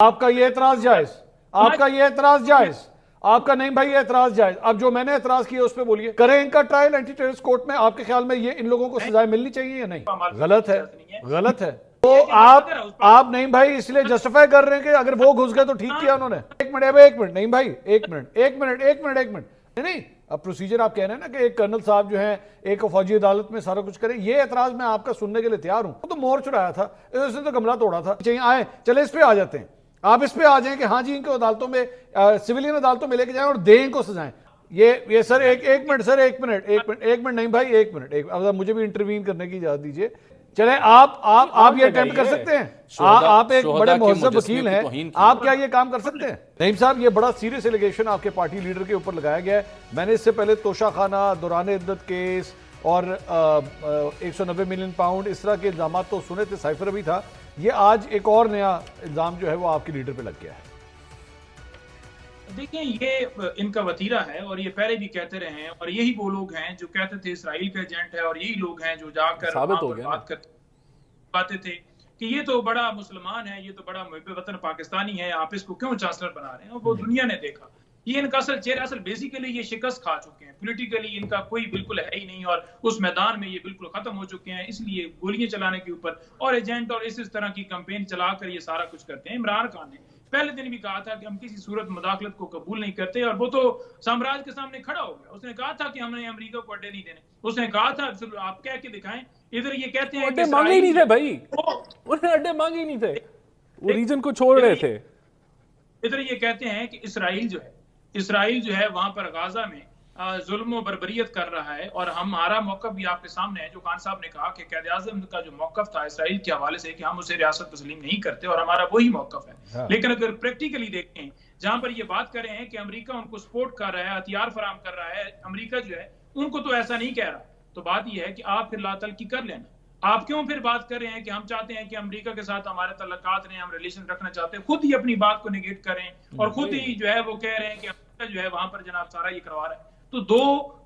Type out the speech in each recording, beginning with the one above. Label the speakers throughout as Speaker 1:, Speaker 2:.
Speaker 1: आपका ये एतराज जायज, आपका ये एतराज जायज, आपका नहीं भाई ये एतराज जायज। अब जो मैंने एतराज किया उस पर बोलिए, करें इनका ट्रायल एंटी टेररिस्ट कोर्ट में। आपके ख्याल में ये इन लोगों को सजाएं मिलनी चाहिए या नहीं? गलत है, गलत है। तो आप नहीं भाई इसलिए जस्टिफाई कर रहे हैं कि अगर वो घुस गए तो ठीक किया उन्होंने। एक मिनट, एक मिनट नहीं भाई, एक मिनट, एक मिनट, एक मिनट, एक मिनट नहीं। अब प्रोसीजर आप कह रहे हैं ना कि एक कर्नल साहब जो है एक फौजी अदालत में सारा कुछ करें, ये एतराज मैं आपका सुनने के लिए तैयार हूं। वो तो मोर चुराया था, इसने तो गमला तोड़ा था। चाहिए आए, चले इस पे आ जाते हैं। आप इस पे आ जाएं कि हाँ जी इनको अदालतों में सिविलियन अदालतों में लेके जाएं और दें इनको सजाएं। ये सर एक मिनट सर, एक मिनट, एक मिनट नहीं भाई, एक मिनट, अब मुझे भी इंटरवीन करने की इजाजत दीजिए। चले आप ये अटेम्प्ट कर सकते हैं। आप एक बड़े मुहज्जब वकील हैं, आप क्या ये काम कर सकते हैं? नईम साहब, ये बड़ा सीरियस एलिगेशन आपके पार्टी लीडर के ऊपर लगाया गया है। मैंने इससे पहले तोशाखाना, दौरान इद्दत केस और 190 मिलियन पाउंड इस तरह के इल्जाम तो सुने थे, साइफर भी था। ये आज एक और नया इल्जाम जो है वो आपके लीडर पे लग गया है।
Speaker 2: देखिए, ये इनका वतीरा है और ये पहले भी कहते रहे हैं, और यही वो लोग हैं जो कहते थे इसराइल का एजेंट है, और यही लोग हैं जो जाकर
Speaker 3: साबित हो गया
Speaker 2: बातें थे कि ये तो बड़ा मुसलमान है, ये तो बड़ा मुहिब वतन पाकिस्तानी है, आप इसको क्यों चांसलर बना रहे हैं। और वो दुनिया ने देखा ये इनका असल चेहरा, असल बेसिकली ये शिकस्त खा चुके हैं, पॉलिटिकली इनका कोई बिल्कुल है ही नहीं, और उस मैदान में ये बिल्कुल खत्म हो चुके हैं। इसलिए गोलियां चलाने के ऊपर और एजेंट और इस तरह की कैंपेन चलाकर ये सारा कुछ करते हैं। इमरान खान ने पहले दिन भी कहा था कि हम किसी सूरत मुदाखलत को कबूल नहीं करते, और वो तो साम्राज्य के सामने खड़ा हो गया। उसने कहा था कि हमने अमेरिका को अड्डे नहीं देने, उसने कहा था आप कह के दिखाएं। इधर ये कहते हैं
Speaker 3: अड्डे मांगे ही नहीं थे भाई, उन्हें अड्डे मांगे ही नहीं थे, वो रीजन को छोड़ रहे थे।
Speaker 2: इधर ये कहते हैं कि इसराइल जो है वहां पर गाजा में जुल्म और बर्बरियत कर रहा है, और हमारा मौकफ भी आपके सामने है। जो खान साहब ने कहा कि क़ायद-ए-आज़म का जो मौकफ था इसराइल के हवाले से कि हम उसे रियासत तस्लीम नहीं करते, और हमारा वही मौकफ है। हाँ। लेकिन अगर प्रैक्टिकली देखें, जहां पर ये बात कर रहे हैं कि अमेरिका उनको सपोर्ट कर रहा है, हथियार फराम कर रहा है, अमेरिका जो है उनको तो ऐसा नहीं कह रहा। तो बात यह है कि आप फिर लातलकी कर लेना। आप क्यों फिर बात कर रहे हैं कि हम चाहते हैं कि अमेरिका के साथ हमारे तल्लुकात रहे, हम रिलेशन रखना चाहते हैं। खुद ही अपनी बात को निगेट करें और खुद ही जो है वो कह रहे हैं कि अमेरिका जो है वहां पर जनाब सारा ये करवा रहा है। तो दो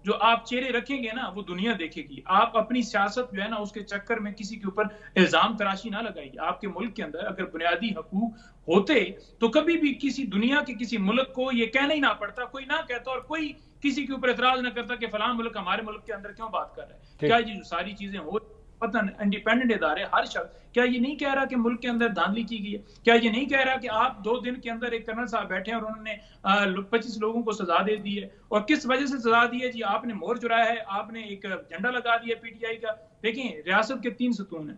Speaker 2: जो आप चेहरे रखेंगे ना वो दुनिया देखेगी। आप अपनी सियासत जो है ना उसके चक्कर में किसी के ऊपर इल्जाम तराशी ना लगाइए। आपके मुल्क के अंदर अगर बुनियादी हकूक होते तो कभी भी किसी दुनिया के किसी मुल्क को ये कहना ही ना पड़ता, कोई ना कहता और कोई किसी के ऊपर एतराज ना करता कि फलां मुल्क हमारे मुल्क के अंदर क्यों बात कर रहा है। क्या ये जो सारी चीजें हो पता इंडिपेंडेंट इदारे हर शख्स क्या ये नहीं कह रहा कि मुल्क के अंदर धांधली की गई है? क्या ये नहीं कह रहा कि आप 2 दिन के अंदर एक कर्नल साहब बैठे हैं और उन्होंने 25 लोगों को सजा दे दी है? और किस वजह से सजा दी है जी? आपने मोहर चुराया है, आपने एक झंडा लगा दिया पीटीआई का। देखिए, रियासत के 3 सतून है,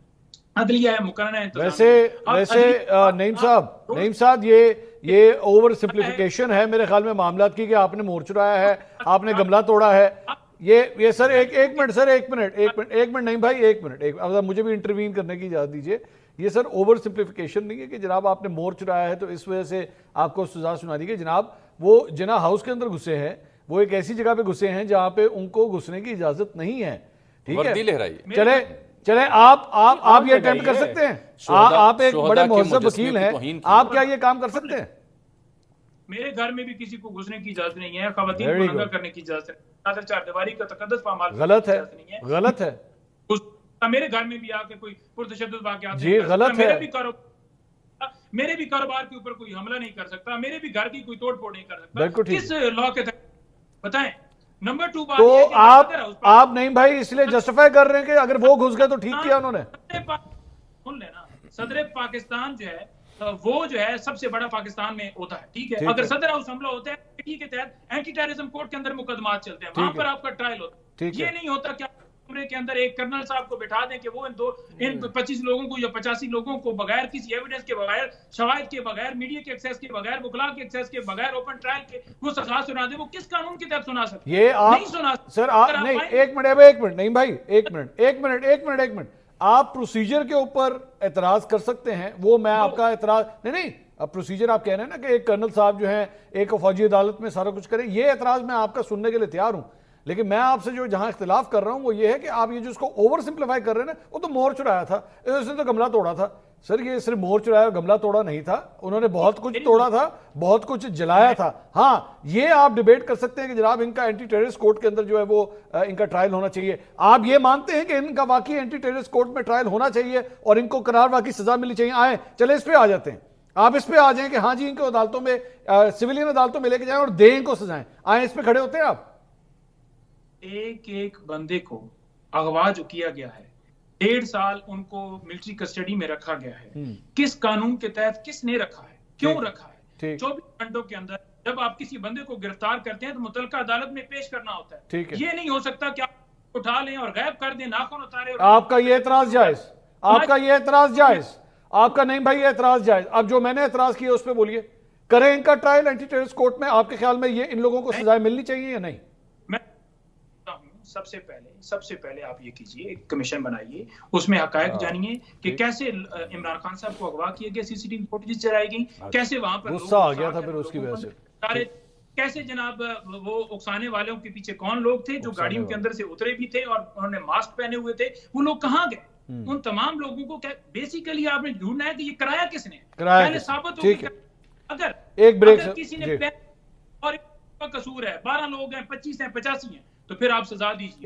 Speaker 2: अदलिया है, मुकर्रना है।
Speaker 1: वैसे नईम साहब ये ओवर सिंप्लीफिकेशन है मेरे ख्याल में मामलात की कि आपने मोहर चुराया है, आपने गमला तोड़ा है। ये सर एक मिनट सर, एक मिनट नहीं भाई, एक मिनट, अब मुझे भी इंटरवीन करने की इजाजत दीजिए। ये सर ओवर सिंप्लीफिकेशन नहीं है कि जनाब आपने मोर चुराया है तो इस वजह से आपको सजा सुना दी गई। जनाब वो जिना हाउस के अंदर घुसे हैं, वो एक ऐसी जगह पे घुसे हैं जहां पे उनको घुसने की इजाजत नहीं है। ठीक है, चले आप ये अटेम्प्ट कर सकते हैं। आप एक बड़े मुहज्जब वकील हैं, आप क्या ये काम कर सकते हैं?
Speaker 2: मेरे घर में भी किसी को घुसने की इजाजत नहीं है, खवातीन को नंगा करने की इजाजत है, चारदीवारी का तकद्दुस पामाल
Speaker 1: गलत है, गलत है।
Speaker 2: मेरे घर में भी आके कोई पुरतशद्दुद वाक़यात
Speaker 1: जी गलत है।
Speaker 2: मेरे भी कारोबार के ऊपर कोई हमला नहीं कर सकता, मेरे भी घर की कोई तोड़ फोड़ नहीं कर सकता। किस लॉ के तहत बताएं? नंबर 2 बात
Speaker 1: तो आप नहीं भाई इसलिए जस्टिफाई कर रहे हैं कि अगर वो घुस गए तो ठीक किया उन्होंने।
Speaker 2: सुन लेना, सदर पाकिस्तान जो है वो जो है सबसे बड़ा पाकिस्तान में होता है। ठीक है, अगर सदर हाउस हमला होता है के तहत एंटी टेररिज्म कोर्ट के अंदर मुकदमा चलते हैं, वहां पर आपका ट्रायल होता है। ये नहीं होता कि कमरे के अंदर एक कर्नल साहब को बिठा दें कि वो इन 25 लोगों को या 85 लोगों को बगैर किसी एविडेंस के, बगैर शवाहिद के, बगैर मीडिया के एक्सेस के, बगैर वकला के एक्सेस के, बगैर ओपन ट्रायल के वो सजा सुना दे। वो किस कानून के तहत सुना सकते?
Speaker 1: ये आप
Speaker 2: नहीं सुना
Speaker 1: सर, आप नहीं, एक मिनट नहीं भाई, एक मिनट आप प्रोसीजर के ऊपर एतराज कर सकते हैं, वो मैं आपका एतराज नहीं। अब प्रोसीजर आप कह रहे हैं ना कि एक कर्नल साहब जो है एक फौजी अदालत में सारा कुछ करें, ये एतराज मैं आपका सुनने के लिए तैयार हूं। लेकिन मैं आपसे जो जहां इख्तिलाफ कर रहा हूं वो ये है कि आप ये जो इसको ओवर सिंप्लीफाई कर रहे हैं ना, वो तो मोहर चुराया था, इसने तो गमला तोड़ा था। सर ये सिर्फ मोहर चुराया, गमला तोड़ा नहीं था, उन्होंने बहुत कुछ तोड़ा था, बहुत कुछ जलाया था। हाँ, ये आप डिबेट कर सकते हैं कि जनाब इनका एंटी टेररिस्ट कोर्ट के अंदर जो है वो इनका ट्रायल होना चाहिए। आप ये मानते हैं कि इनका वाकई एंटी टेररिस्ट कोर्ट में ट्रायल होना चाहिए और इनको करार वाकई सजा मिलनी चाहिए? आए, चले इस पे आ जाते हैं। आप इस पे आ जाएं कि हाँ जी इनको अदालतों में, सिविलियन अदालतों में लेके जाएं और दें इनको सजाएं, आए इस पे खड़े होते हैं आप?
Speaker 2: एक एक बंदे को अगवा जो किया गया है, 1.5 साल उनको मिलिट्री कस्टडी में रखा गया है, किस कानून के तहत किसने रखा है, क्यों रखा है? 24 घंटों के अंदर जब आप किसी बंदे को गिरफ्तार करते हैं तो मुतलका अदालत में पेश करना होता है। ये नहीं हो सकता कि आप उठा लें और गायब कर दें, नाखून उतारे।
Speaker 1: आपका ये एतराज जायज, आपका ये एतराज जायज, आपका नहीं भाई ये एतराज जायज। अब जो मैंने एतराज किया उस पर बोलिए, करें इनका ट्रायल एंटी टेररिस्ट कोर्ट में। आपके ख्याल में ये इन लोगों को सजाएं मिलनी चाहिए या नहीं?
Speaker 2: मैं सबसे पहले आप ये कीजिए, एक कमीशन बनाइए, उसमें हकायक जानिए कि कैसे इमरान खान साहब को अगवा किया गया, सीसीटीवी फुटेज चलाई गई, कैसे वहां पर
Speaker 1: गुस्सा आ गया था फिर उसकी वजह से,
Speaker 2: सारे कैसे जनाब वो उकसाने वालों के पीछे कौन लोग थे जो गाड़ियों के अंदर से उतरे भी थे और उन्होंने मास्क पहने हुए थे, वो लोग कहां गए? उन तमाम लोगों को बेसिकली आपने ढूंढना है कि ये कराया किसने, पहले साबित हो। अगर
Speaker 1: एक ब्रेक
Speaker 2: किसी ने और कसूर है, 12 लोग हैं, 25 हैं, 85 हैं, तो फिर आप सजा दीजिए।